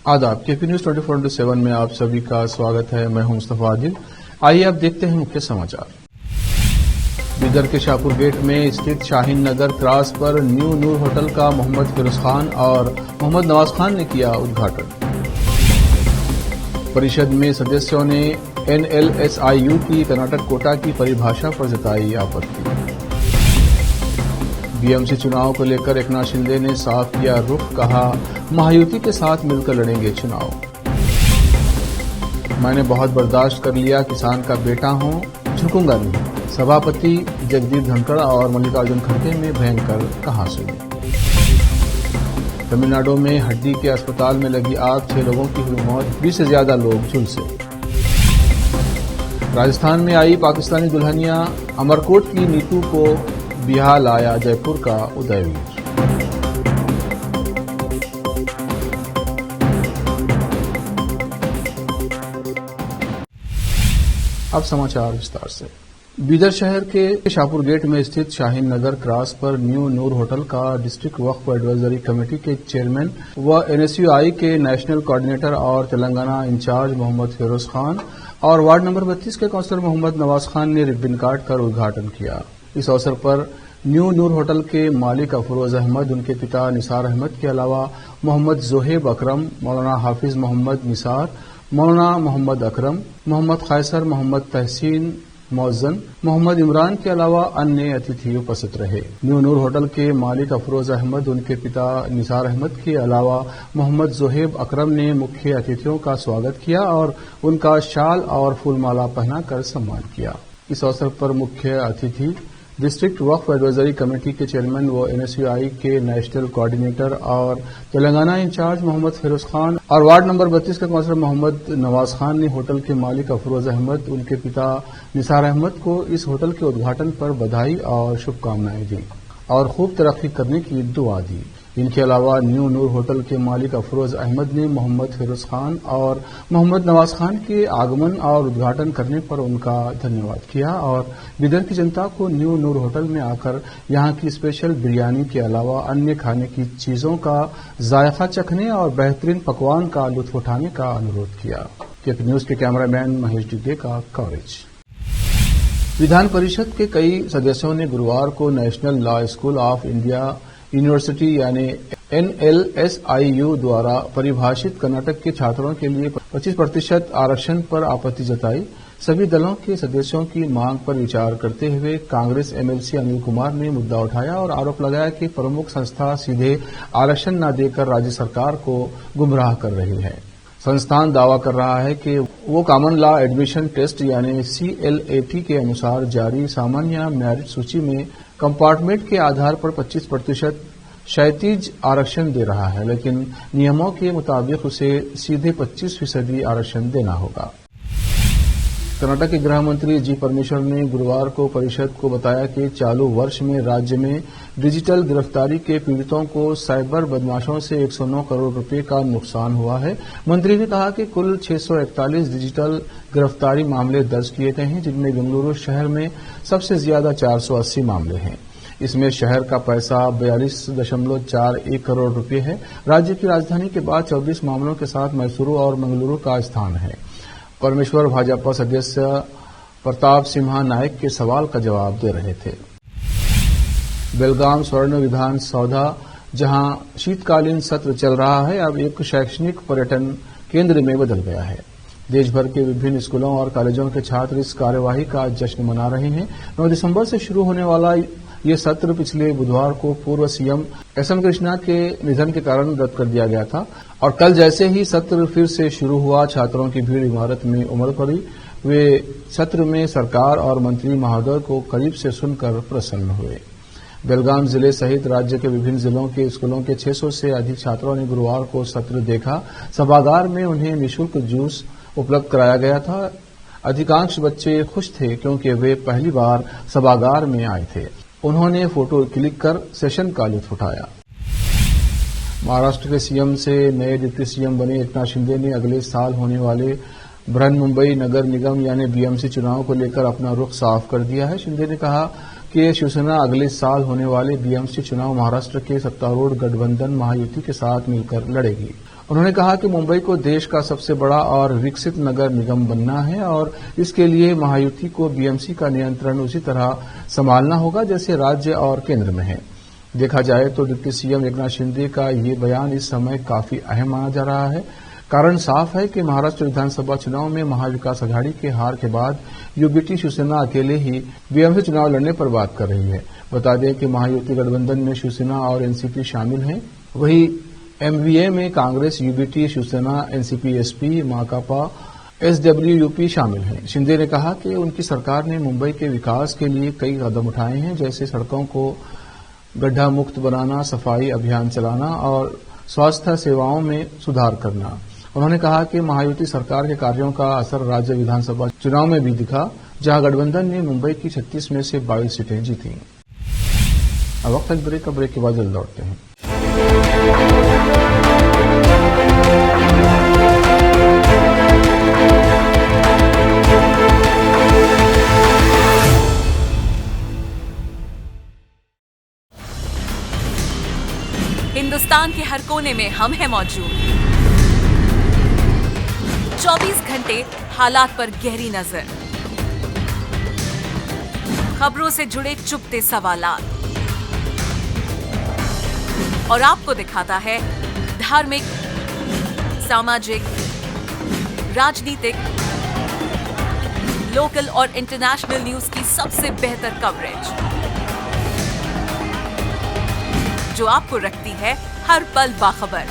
आदाब। KP news 24/7 में आप सभी का स्वागत है। मैं हूं मुस्तफा आदिल। आइए अब देखते हैं मुख्य समाचार। बिदर के शाहपुर गेट में स्थित शाहीन नगर क्रॉस पर न्यू नूर होटल का मोहम्मद फिरोज खान और मोहम्मद नवाज खान ने किया उद्घाटन। परिषद में सदस्यों ने NLSIU की कर्नाटक कोटा की परिभाषा पर जताई आपत्ति। BMC चुनाव को लेकर एकनाथ शिंदे ने साफ किया रुख, कहा महायुति के साथ मिलकर लड़ेंगे चुनाव। मैंने बहुत बर्दाश्त कर लिया, किसान का बेटा हूं, झुकूंगा नहीं। सभापति जगदीप धनखड़ और मल्लिकार्जुन खड़गे में भयंकर कहासुनी। तमिलनाडु में हड्डी के अस्पताल में लगी आग, 6 लोगों की हुई मौत, 20 से ज्यादा लोग झुलसे। राजस्थान में आई पाकिस्तानी दुल्हनिया, अमरकोट की नीतू को बिहार लाया जयपुर का उदयवीर। अब समाचार विस्तार से। बीदर शहर के शाहपुर गेट में स्थित शाहीन नगर क्रॉस पर न्यू नूर होटल का डिस्ट्रिक्ट वक्फ एडवाइजरी कमेटी के चेयरमैन व NSUI के नेशनल कोऑर्डिनेटर और तेलंगाना इंचार्ज मोहम्मद फिरोज खान और वार्ड नंबर 32 के काउंसलर मोहम्मद नवाज खान ने रिबन काट कर उद्घाटन किया। इस अवसर पर न्यू नूर होटल के मालिक अफरोज अहमद, उनके पिता निसार अहमद के अलावा मोहम्मद जोहेब अकरम, मौलाना हाफिज मोहम्मद निसार, मौलाना मोहम्मद अकरम, मोहम्मद खैसर, मोहम्मद तहसीन मौजन, मोहम्मद इमरान के अलावा अन्य अतिथि उपस्थित रहे। न्यू नूर होटल के मालिक अफरोज अहमद, उनके पिता निसार अहमद के अलावा मोहम्मद जोहेब अकरम ने मुख्य अतिथियों का स्वागत किया और उनका शाल और फूलमाला पहनाकर सम्मान किया। इस अवसर पर मुख्य अतिथि डिस्ट्रिक्ट वक्फ एडवाइजरी कमेटी के चेयरमैन व NSUI के नेशनल कोऑर्डिनेटर और तेलंगाना इंचार्ज मोहम्मद फिरोज खान और वार्ड नंबर 32 के काउंसलर मोहम्मद नवाज खान ने होटल के मालिक अफरोज अहमद, उनके पिता निसार अहमद को इस होटल के उद्घाटन पर बधाई और शुभकामनाएं दी और खूब तरक्की करने की दुआ दी। इनके अलावा न्यू नूर होटल के मालिक अफरोज अहमद ने मोहम्मद फिरोज खान और मोहम्मद नवाज खान के आगमन और उद्घाटन करने पर उनका धन्यवाद किया और बिदर की जनता को न्यू नूर होटल में आकर यहां की स्पेशल बिरयानी के अलावा अन्य खाने की चीजों का जायका चखने और बेहतरीन पकवान का लुत्फ उठाने का अनुरोध किया। केपी न्यूज के कैमरामैन महेश डिग्गे का कवरेज। विधान परिषद के कई सदस्यों ने गुरुवार को national law school of India university यानी NLSIU द्वारा परिभाषित कर्नाटक के छात्रों के लिए 25% आरक्षण पर आपत्ति जताई। सभी दलों के सदस्यों की मांग पर विचार करते हुए कांग्रेस MLC अनिल कुमार ने मुद्दा उठाया और आरोप लगाया कि प्रमुख संस्था सीधे आरक्षण न देकर राज्य सरकार को गुमराह कर रही है। संस्थान दावा कर रहा है कि वो कॉमन लॉ एडमिशन टेस्ट यानी CLAT के अनुसार जारी सामान्य मेरिट सूची में कंपार्टमेंट के आधार पर 25% क्षैतिज आरक्षण दे रहा है, लेकिन नियमों के मुताबिक उसे सीधे 25% आरक्षण देना होगा। कर्नाटक के गृह मंत्री जी परमेश्वर ने गुरुवार को परिषद को बताया कि चालू वर्ष में राज्य में डिजिटल गिरफ्तारी के पीड़ितों को साइबर बदमाशों से 109 करोड़ रुपए का नुकसान हुआ है। मंत्री ने कहा कि कुल 641 डिजिटल गिरफ्तारी मामले दर्ज किए गए हैं, जिनमें बेंगलुरु शहर में सबसे ज्यादा 480 मामले हैं। इसमें शहर का पैसा 42.41 करोड़ रुपए है। राज्य की राजधानी के बाद 24 मामलों के साथ मैसूरू और मंगलुरु का स्थान है। परमेश्वर भाजपा सदस्य प्रताप सिम्हा नायक के सवाल का जवाब दे रहे थे। बेलगाम स्वर्ण विधान सौधा, जहां शीतकालीन सत्र चल रहा है, अब एक शैक्षणिक पर्यटन केंद्र में बदल गया है। देश भर के विभिन्न स्कूलों और कॉलेजों के छात्र इस कार्यवाही का जश्न मना रहे हैं। 9 दिसंबर से शुरू होने वाला ये सत्र पिछले बुधवार को पूर्व CM SM कृष्णा के निधन के कारण रद्द कर दिया गया था और कल जैसे ही सत्र फिर से शुरू हुआ, छात्रों की भीड़ इमारत में उमड़ पड़ी। वे सत्र में सरकार और मंत्री महोदय को करीब से सुनकर प्रसन्न हुए। बेलगाम जिले सहित राज्य के विभिन्न जिलों के स्कूलों के 600 से अधिक छात्रों ने गुरुवार को सत्र देखा। सभागार में उन्हें निःशुल्क जूस उपलब्ध कराया गया था। अधिकांश बच्चे खुश थे क्योंकि वे पहली बार सभागार में आए थे। उन्होंने फोटो क्लिक कर सेशन का लुत्फ उठाया। महाराष्ट्र के CM से नए डिप्टी CM बने एकनाथ शिंदे ने अगले साल होने वाले बृहन्मुंबई नगर निगम यानी BMC चुनाव को लेकर अपना रुख साफ कर दिया है। शिंदे ने कहा कि शिवसेना अगले साल होने वाले BMC चुनाव महाराष्ट्र के सत्तारूढ़ गठबंधन महायुति के साथ मिलकर लड़ेगी। उन्होंने कहा कि मुंबई को देश का सबसे बड़ा और विकसित नगर निगम बनना है और इसके लिए महायुति को बीएमसी का नियंत्रण उसी तरह संभालना होगा जैसे राज्य और केंद्र में है। देखा जाए तो डिप्टी सीएम एकनाथ शिंदे का ये बयान इस समय काफी अहम माना जा रहा है। कारण साफ है कि महाराष्ट्र विधानसभा चुनाव में महाविकास अघाड़ी के हार के बाद यूबीटी शिवसेना अकेले ही बीएमसी चुनाव लड़ने पर बात कर रही है। बता दें कि महायुति गठबंधन में शिवसेना और एनसीपी शामिल हैं। वहीं एमवीए में Congress, UBT, Shiv Sena, NCP, SP, Makpa, SWUP शामिल हैं। शिंदे ने कहा कि उनकी सरकार ने मुंबई के विकास के लिए कई कदम उठाए हैं, जैसे सड़कों को गड्ढा मुक्त बनाना, सफाई अभियान चलाना और स्वास्थ्य सेवाओं में सुधार करना। उन्होंने कहा कि महायुति सरकार के कार्यों का असर राज्य विधानसभा चुनाव में भी दिखा, जहां गठबंधन ने मुंबई की 36 में से 22 सीटें जीती। अब वक्त ब्रेक के बाद जल्द लौटते हैं। हिंदुस्तान के हर कोने में हम हैं मौजूद। 24 घंटे हालात पर गहरी नजर, खबरों से जुड़े चुपते सवालात और आपको दिखाता है धार्मिक, सामाजिक, राजनीतिक, लोकल और इंटरनेशनल न्यूज की सबसे बेहतर कवरेज, जो आपको रखती है हर पल बाखबर।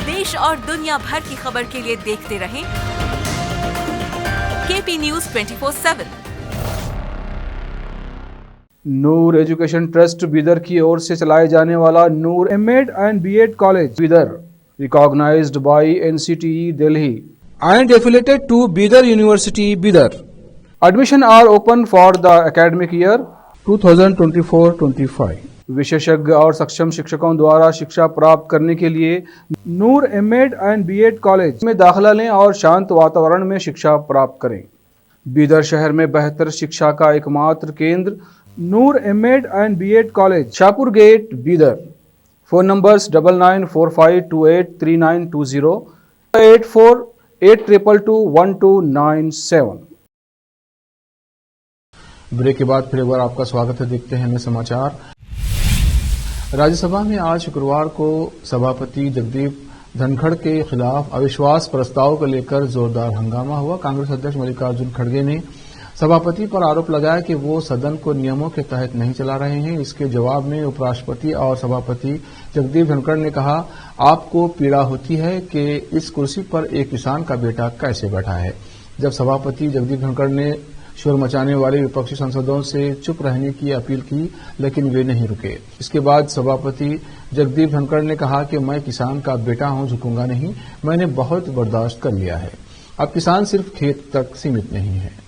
देश और दुनिया भर की खबर के लिए देखते रहें KP news 24/7। Noor education trust Bidar की ओर से चलाए जाने वाला Noor MEd and BEd college Bidar, recognised by NCTE Delhi and affiliated to Bidar university Bidar. Admission are open for the academic year 2024-25। विशेषज्ञ और सक्षम शिक्षकों द्वारा शिक्षा प्राप्त करने के लिए नूर एमएड एंड बीएड कॉलेज में दाखिला लें और शांत वातावरण में शिक्षा प्राप्त करें। बीदर शहर में बेहतर शिक्षा का एकमात्र केंद्र Noor MEd and BEd college, Shahpur gate, Bidar. Phone numbers 9945283920, 8482221297। Break के बाद फिर एक बार आपका स्वागत है। देखते हैं अन्य समाचार। राज्यसभा में आज शुक्रवार को सभापति जगदीप धनखड़ के खिलाफ अविश्वास प्रस्ताव को लेकर जोरदार हंगामा हुआ। कांग्रेस अध्यक्ष मल्लिकार्जुन खड़गे ने सभापति पर आरोप लगाया कि वो सदन को नियमों के तहत नहीं चला रहे हैं। इसके जवाब में उपराष्ट्रपति और सभापति जगदीप धनखड़ ने कहा, आपको पीड़ा होती है कि इस कुर्सी पर एक किसान का बेटा कैसे बैठा है। जब सभापति जगदीप धनखड़ ने शोर मचाने वाले विपक्षी सांसदों से चुप रहने की अपील की, लेकिन वे नहीं रुके। इसके बाद सभापति जगदीप धनखड़ ने कहा कि मैं किसान का बेटा हूं, झुकूंगा नहीं, मैंने बहुत बर्दाश्त कर लिया है। अब किसान सिर्फ खेत तक सीमित नहीं है।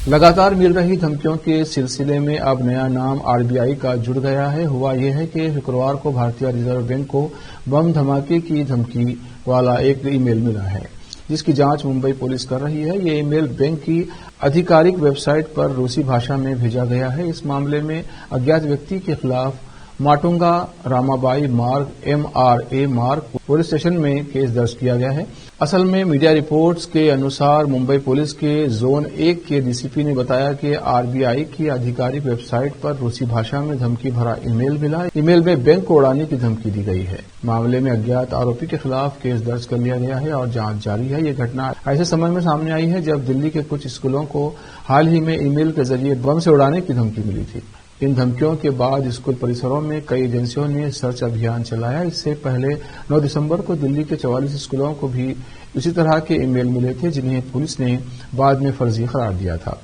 लगातार मिल रही धमकियों के सिलसिले में अब नया नाम आरबीआई का जुड़ गया है। हुआ यह है कि शुक्रवार को भारतीय रिजर्व बैंक को बम धमाके की धमकी वाला एक ईमेल मिला है, जिसकी जांच मुंबई पुलिस कर रही है। ये ईमेल बैंक की आधिकारिक वेबसाइट पर रूसी भाषा में भेजा गया है। इस मामले में अज्ञात व्यक्ति के खिलाफ माटुंगा रामाबाई मार्ग MRA मार्ग पुलिस स्टेशन में केस दर्ज किया गया है। असल में मीडिया रिपोर्ट्स के अनुसार मुंबई पुलिस के जोन 1 के डीसीपी ने बताया कि आरबीआई की आधिकारिक वेबसाइट पर रूसी भाषा में धमकी भरा ईमेल मिला। ईमेल में बैंक को उड़ाने की धमकी दी गई है। मामले में अज्ञात आरोपी के खिलाफ केस दर्ज कर लिया गया है और जांच जारी है। ये घटना ऐसे समय में सामने आई है जब दिल्ली के कुछ स्कूलों को हाल ही में ईमेल के जरिए बम से उड़ाने की धमकी मिली थी। इन धमकियों के बाद स्कूल परिसरों में कई एजेंसियों ने सर्च अभियान चलाया। इससे पहले 9 दिसंबर को दिल्ली के 44 स्कूलों को भी इसी तरह के ईमेल मिले थे, जिन्हें पुलिस ने बाद में फर्जी करार दिया था।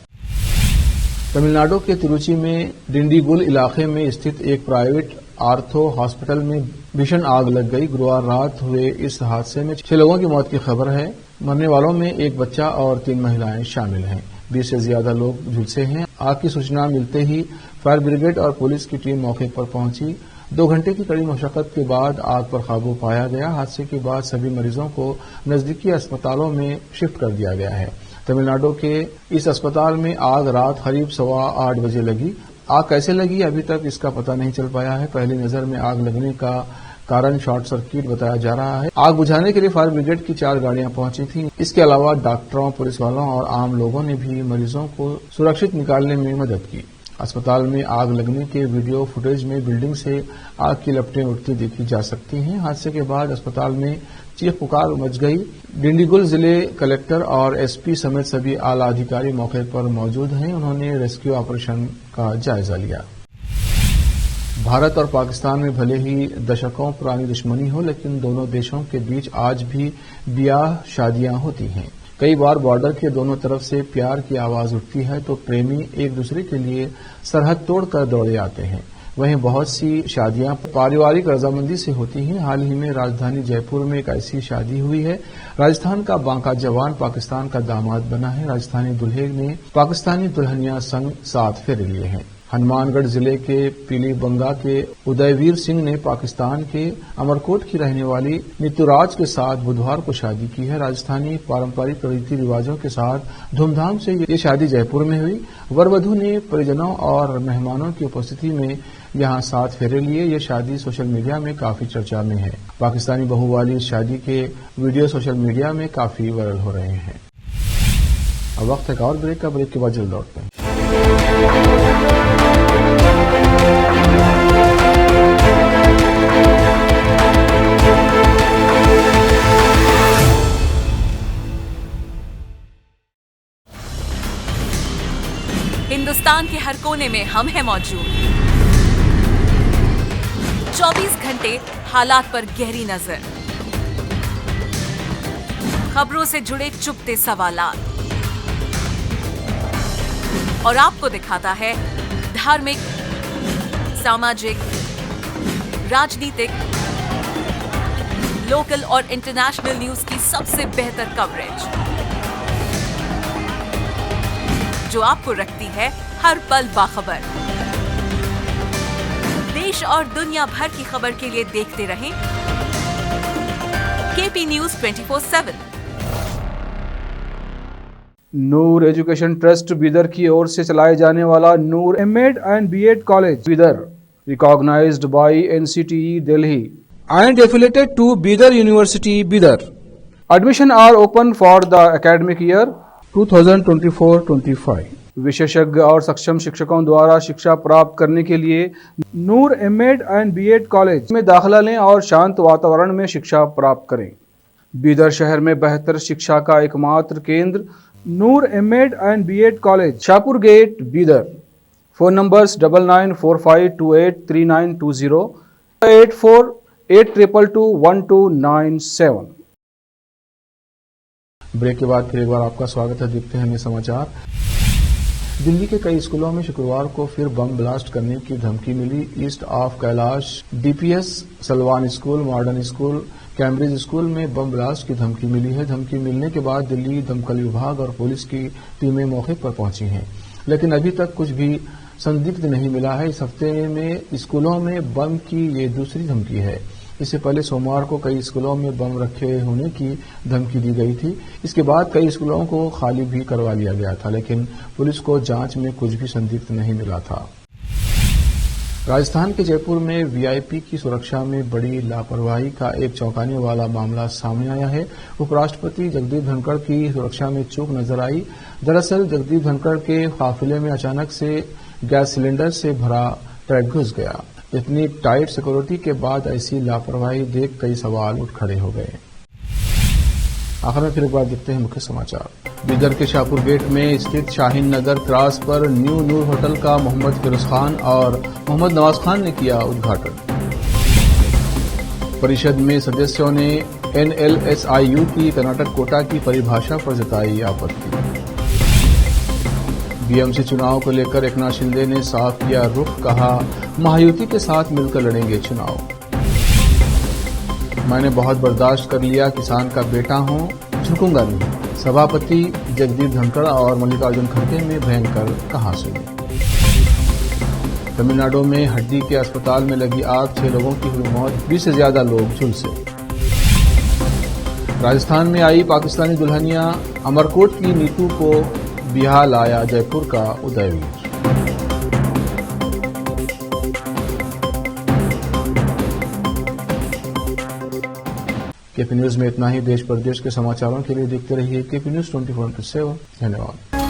तमिलनाडु के तिरुचि में डिंडीगुल इलाके में स्थित एक प्राइवेट आर्थो हॉस्पिटल में भीषण आग लग गई। गुरुवार रात हुए इस हादसे में 6 लोगों की मौत की खबर है। मरने वालों में एक बच्चा और 3 महिलाएं शामिल हैं। 20 से ज्यादा लोग झुलसे हैं। आग की सूचना मिलते ही फायर ब्रिगेड और पुलिस की टीम मौके पर पहुंची। 2 घंटे की कड़ी मशक्कत के बाद आग पर काबू पाया गया। हादसे के बाद सभी मरीजों को नजदीकी अस्पतालों में शिफ्ट कर दिया गया है। तमिलनाडु के इस अस्पताल में आग रात करीब 8:15 बजे लगी। आग कैसे लगी अभी तक इसका पता नहीं चल पाया है। पहली नजर में आग लगने का कारण शॉर्ट सर्किट बताया जा रहा है। आग बुझाने के लिए फायर ब्रिगेड की 4 गाड़ियां पहुंची थीं। इसके अलावा डॉक्टरों, पुलिस वालों और आम लोगों ने भी मरीजों को सुरक्षित निकालने में मदद की। अस्पताल में आग लगने के वीडियो फुटेज में बिल्डिंग से आग की लपटें उठती देखी जा सकती हैं। हादसे के बाद अस्पताल में चीख पुकार मच गई। डिंडीगुल जिले कलेक्टर और एसपी समेत सभी आला अधिकारी मौके पर मौजूद हैं। उन्होंने रेस्क्यू ऑपरेशन का जायजा लिया। भारत और पाकिस्तान में भले ही दशकों पुरानी दुश्मनी हो, लेकिन दोनों देशों के बीच आज भी ब्याह शादियां होती हैं। कई बार बॉर्डर के दोनों तरफ से प्यार की आवाज उठती है तो प्रेमी एक दूसरे के लिए सरहद तोड़कर दौड़े आते हैं। वहीं बहुत सी शादियां पारिवारिक रजामंदी से होती हैं। हाल ही में राजधानी जयपुर में एक ऐसी शादी हुई है। राजस्थान का बांका जवान पाकिस्तान का दामाद बना है। राजस्थानी दूल्हे ने पाकिस्तानी दुल्हनिया संग 7 फेरे लिए हैं। हनुमानगढ़ जिले के पीलीबंगा के उदयवीर सिंह ने पाकिस्तान के अमरकोट की रहने वाली नीतूराज के साथ बुधवार को शादी की है। राजस्थानी पारंपरिक रीति रिवाजों के साथ धूमधाम से ये शादी जयपुर में हुई। वर-वधू ने परिजनों और मेहमानों की उपस्थिति में यहां 7 फेरे लिए। ये शादी सोशल मीडिया में काफी चर्चा में है। पाकिस्तानी बहू वाली इस शादी के वीडियो सोशल मीडिया में काफी वायरल हो रहे हैं। अब वक्त है एक और ब्रेक का। ब्रेक के बाद जल्द लौटते हैं। हिंदुस्तान के हर कोने में हम हैं मौजूद। 24 घंटे हालात पर गहरी नजर, खबरों से जुड़े चुपते सवालात और आपको दिखाता है धार्मिक, सामाजिक, राजनीतिक, लोकल और इंटरनेशनल न्यूज की सबसे बेहतर कवरेज, जो आपको रखती है हर पल बाखबर। देश और दुनिया भर की खबर के लिए देखते रहें KP news 24/7। Noor education trust Bidar की ओर से चलाए जाने वाला Noor MEd and BEd college Bidar, recognised by NCTE Delhi and affiliated to Bidar university Bidar. Admission are open for the academic year 2024-25। विशेषज्ञ और सक्षम शिक्षकों द्वारा शिक्षा प्राप्त करने के लिए नूर एमएड एंड बीएड कॉलेज में दाखिला लें और शांत वातावरण में शिक्षा प्राप्त करें। बीदर शहर में बेहतर शिक्षा का एकमात्र केंद्र Noor MEd and BEd college, Shahpur gate, Bidar. Phone numbers 9945283920, 8482221297। Break के बाद फिर एक बार आपका स्वागत है। देखते हैं हमें समाचार। दिल्ली के कई स्कूलों में शुक्रवार को फिर बम ब्लास्ट करने की धमकी मिली। East of Kailash, DPS, Salwan school, modern school, Cambridge school में बम ब्लास्ट की धमकी मिली है। धमकी मिलने के बाद दिल्ली दमकल विभाग और पुलिस की टीमें मौके पर पहुंची हैं, लेकिन अभी तक कुछ भी संदिग्ध नहीं मिला है। इस हफ्ते में स्कूलों में बम की ये दूसरी धमकी है। इससे पहले सोमवार को कई स्कूलों में बम रखे होने की धमकी दी गई थी। इसके बाद कई स्कूलों को खाली भी करवा लिया गया था, लेकिन पुलिस को जांच में कुछ भी संदिग्ध नहीं मिला था। राजस्थान के जयपुर में वीआईपी की सुरक्षा में बड़ी लापरवाही का एक चौंकाने वाला मामला सामने आया है। उपराष्ट्रपति जगदीप धनखड़ की सुरक्षा में चूक नजर आई। दरअसल जगदीप धनखड़ के काफिले में अचानक से गैस सिलेंडर से भरा ट्रक घुस गया। इतनी टाइट सिक्योरिटी के बाद ऐसी लापरवाही देख कई सवाल उठ खड़े हो गए। आखिर में फिर एक बार देखते हैं मुख्य समाचार। बीदर के शाहपुर गेट में स्थित शाहीन नगर क्रॉस पर न्यू नूर होटल का मोहम्मद फिरोज खान और मोहम्मद नवाज खान ने किया उद्घाटन। परिषद में सदस्यों ने एनएलएसआईयू की कर्नाटक कोटा की परिभाषा पर जताई आपत्ति। बीएमसी चुनाव को लेकर एकनाथ शिंदे ने साफ किया रुख, कहा महायुति के साथ मिलकर लड़ेंगे चुनाव। मैंने बहुत बर्दाश्त कर लिया, किसान का बेटा हूं, झुकूंगा नहीं। सभापति जगदीप धनखड़ और मल्लिकार्जुन खड़गे में भयंकर कहासुनी। तमिलनाडु में हड्डी के अस्पताल में लगी आग, 6 लोगों की हुई मौत, 20 से ज्यादा लोग झुलसे। राजस्थान में आई पाकिस्तानी दुल्हनिया, अमरकोट की नीतू को बिहार लाया जयपुर का उदयवीर। केपी न्यूज में इतना ही। देश प्रदेश के समाचारों के लिए देखते रहिए केपी न्यूज 24/7। धन्यवाद।